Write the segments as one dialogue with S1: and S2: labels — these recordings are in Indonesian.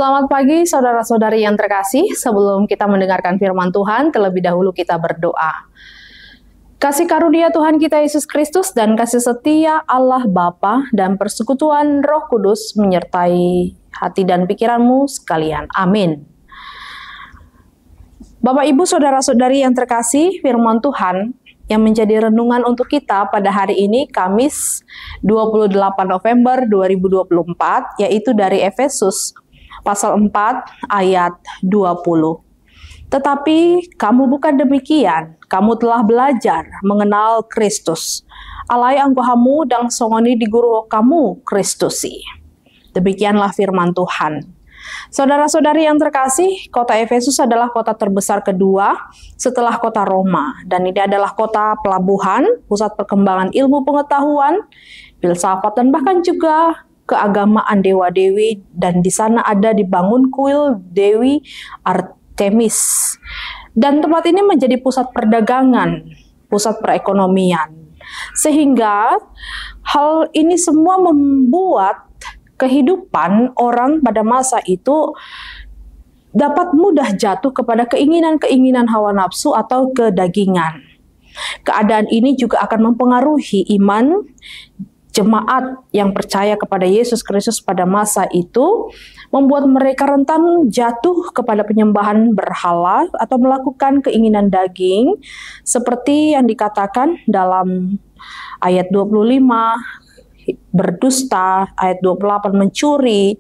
S1: Selamat pagi saudara-saudari yang terkasih. Sebelum kita mendengarkan firman Tuhan, terlebih dahulu kita berdoa. Kasih karunia Tuhan kita Yesus Kristus dan kasih setia Allah Bapa dan persekutuan Roh Kudus menyertai hati dan pikiranmu sekalian. Amin. Bapak Ibu saudara-saudari yang terkasih, firman Tuhan yang menjadi renungan untuk kita pada hari ini Kamis 28 November 2024 yaitu dari Efesus pasal 4 ayat 20. Tetapi kamu bukan demikian, kamu telah belajar mengenal Kristus. Alai anggohamu dan songoni di guru kamu Kristusi. Demikianlah firman Tuhan. Saudara-saudari yang terkasih, kota Efesus adalah kota terbesar kedua setelah kota Roma. Dan ini adalah kota pelabuhan, pusat perkembangan ilmu pengetahuan, filsafat, dan bahkan juga keagamaan dewa-dewi, dan di sana ada dibangun kuil Dewi Artemis. Dan tempat ini menjadi pusat perdagangan, pusat perekonomian. Sehingga hal ini semua membuat kehidupan orang pada masa itu dapat mudah jatuh kepada keinginan-keinginan hawa nafsu atau kedagingan. Keadaan ini juga akan mempengaruhi iman jemaat yang percaya kepada Yesus Kristus pada masa itu, membuat mereka rentan jatuh kepada penyembahan berhala atau melakukan keinginan daging seperti yang dikatakan dalam ayat 25, berdusta, ayat 28, mencuri.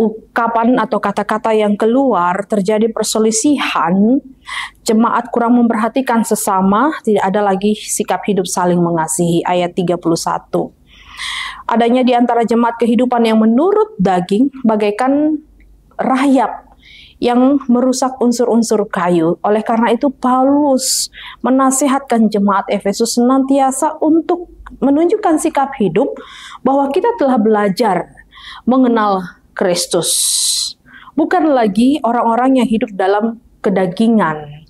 S1: Ungkapan atau kata-kata yang keluar, terjadi perselisihan, jemaat kurang memperhatikan sesama, tidak ada lagi sikap hidup saling mengasihi, ayat 31. Adanya di antara jemaat kehidupan yang menurut daging bagaikan rayap yang merusak unsur-unsur kayu. Oleh karena itu Paulus menasihatkan jemaat Efesus senantiasa untuk menunjukkan sikap hidup bahwa kita telah belajar mengenal Kristus. Bukan lagi orang-orang yang hidup dalam kedagingan.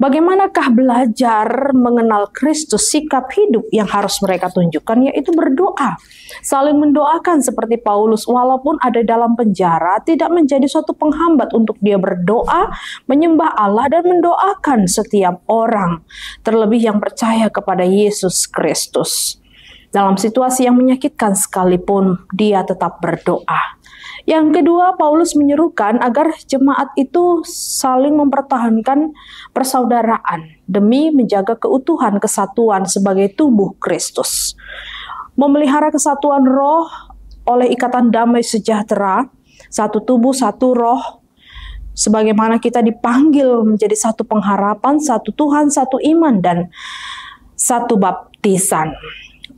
S1: Bagaimanakah belajar mengenal Kristus? Sikap hidup yang harus mereka tunjukkan yaitu berdoa. Saling mendoakan seperti Paulus walaupun ada dalam penjara tidak menjadi suatu penghambat untuk dia berdoa, menyembah Allah dan mendoakan setiap orang. Terlebih yang percaya kepada Yesus Kristus. Dalam situasi yang menyakitkan sekalipun dia tetap berdoa. Yang kedua, Paulus menyerukan agar jemaat itu saling mempertahankan persaudaraan demi menjaga keutuhan kesatuan sebagai tubuh Kristus. Memelihara kesatuan roh oleh ikatan damai sejahtera, satu tubuh, satu roh, sebagaimana kita dipanggil menjadi satu pengharapan, satu Tuhan, satu iman, dan satu baptisan.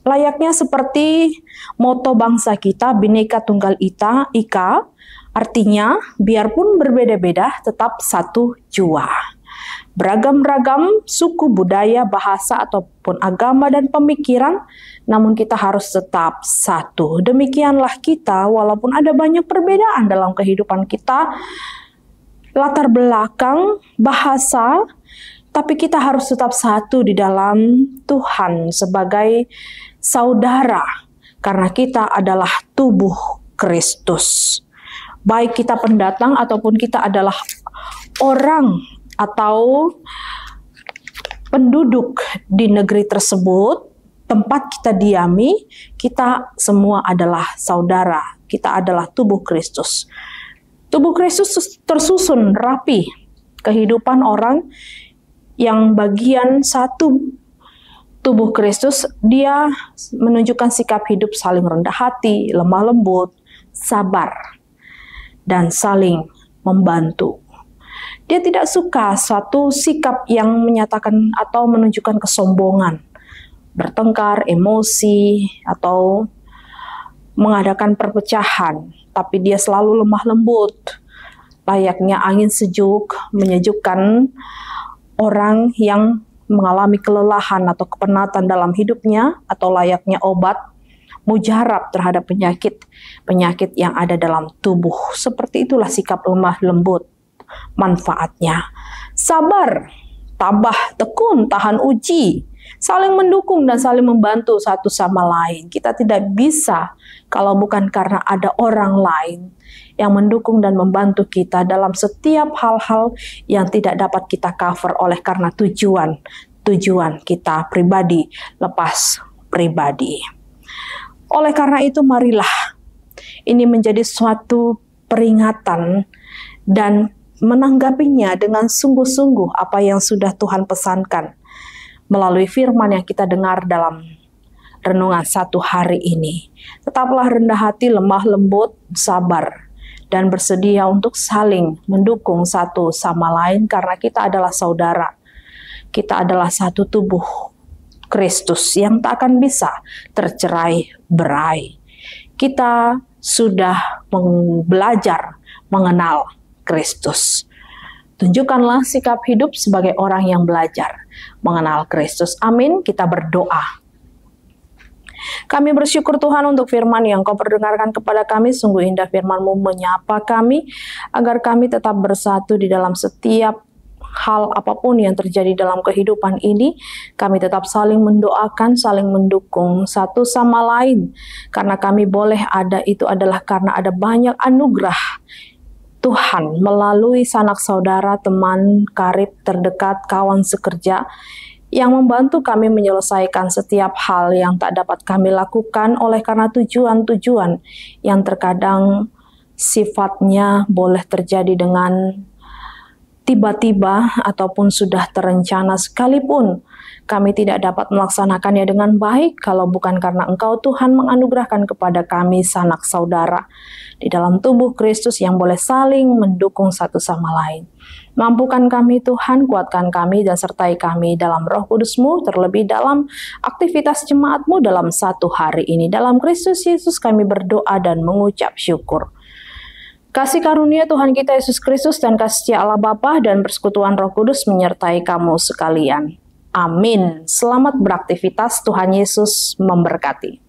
S1: Layaknya seperti moto bangsa kita, Bhinneka Tunggal Ika, artinya biarpun berbeda-beda tetap satu jua. Beragam-ragam suku, budaya, bahasa, ataupun agama dan pemikiran, namun kita harus tetap satu. Demikianlah kita, walaupun ada banyak perbedaan dalam kehidupan kita, latar belakang, bahasa, tapi kita harus tetap satu di dalam Tuhan sebagai saudara, karena kita adalah tubuh Kristus. Baik kita pendatang ataupun kita adalah orang atau penduduk di negeri tersebut, tempat kita diami, kita semua adalah saudara. Kita adalah tubuh Kristus. Tubuh Kristus tersusun rapi. Kehidupan orang yang bagian satu tubuh Kristus, dia menunjukkan sikap hidup saling rendah hati, lemah lembut, sabar, dan saling membantu. Dia tidak suka suatu sikap yang menyatakan atau menunjukkan kesombongan, bertengkar, emosi, atau mengadakan perpecahan, tapi dia selalu lemah lembut, layaknya angin sejuk, menyejukkan orang yang mengalami kelelahan atau kepenatan dalam hidupnya, atau layaknya obat mujarab terhadap penyakit yang ada dalam tubuh. Seperti itulah sikap lemah lembut manfaatnya. Sabar, tabah, tekun, tahan uji, saling mendukung dan saling membantu satu sama lain. Kita tidak bisa kalau bukan karena ada orang lain yang mendukung dan membantu kita dalam setiap hal-hal yang tidak dapat kita cover oleh karena tujuan kita pribadi lepas pribadi. Oleh karena itu, marilah ini menjadi suatu peringatan dan menanggapinya dengan sungguh-sungguh apa yang sudah Tuhan pesankan melalui firman yang kita dengar dalam renungan satu hari ini. Tetaplah rendah hati, lemah lembut, sabar, dan bersedia untuk saling mendukung satu sama lain karena kita adalah saudara. Kita adalah satu tubuh Kristus yang tak akan bisa tercerai-berai. Kita sudah belajar mengenal Kristus. Tunjukkanlah sikap hidup sebagai orang yang belajar mengenal Kristus. Amin. Kita berdoa. Kami bersyukur Tuhan untuk firman yang Kau perdengarkan kepada kami. Sungguh indah firman-Mu menyapa kami, agar kami tetap bersatu di dalam setiap hal apapun yang terjadi dalam kehidupan ini. Kami tetap saling mendoakan, saling mendukung satu sama lain. Karena kami boleh ada, itu adalah karena ada banyak anugerah Tuhan melalui sanak saudara, teman, karib, terdekat, kawan sekerja, yang membantu kami menyelesaikan setiap hal yang tak dapat kami lakukan oleh karena tujuan-tujuan yang terkadang sifatnya boleh terjadi dengan tiba-tiba ataupun sudah terencana, sekalipun kami tidak dapat melaksanakannya dengan baik kalau bukan karena Engkau Tuhan menganugerahkan kepada kami sanak saudara di dalam tubuh Kristus yang boleh saling mendukung satu sama lain. Mampukan kami Tuhan, kuatkan kami dan sertai kami dalam Roh Kudus-Mu, terlebih dalam aktivitas jemaat-Mu dalam satu hari ini. Dalam Kristus Yesus kami berdoa dan mengucap syukur. Kasih karunia Tuhan kita Yesus Kristus dan kasih Allah Bapa dan persekutuan Roh Kudus menyertai kamu sekalian. Amin. Selamat beraktivitas, Tuhan Yesus memberkati.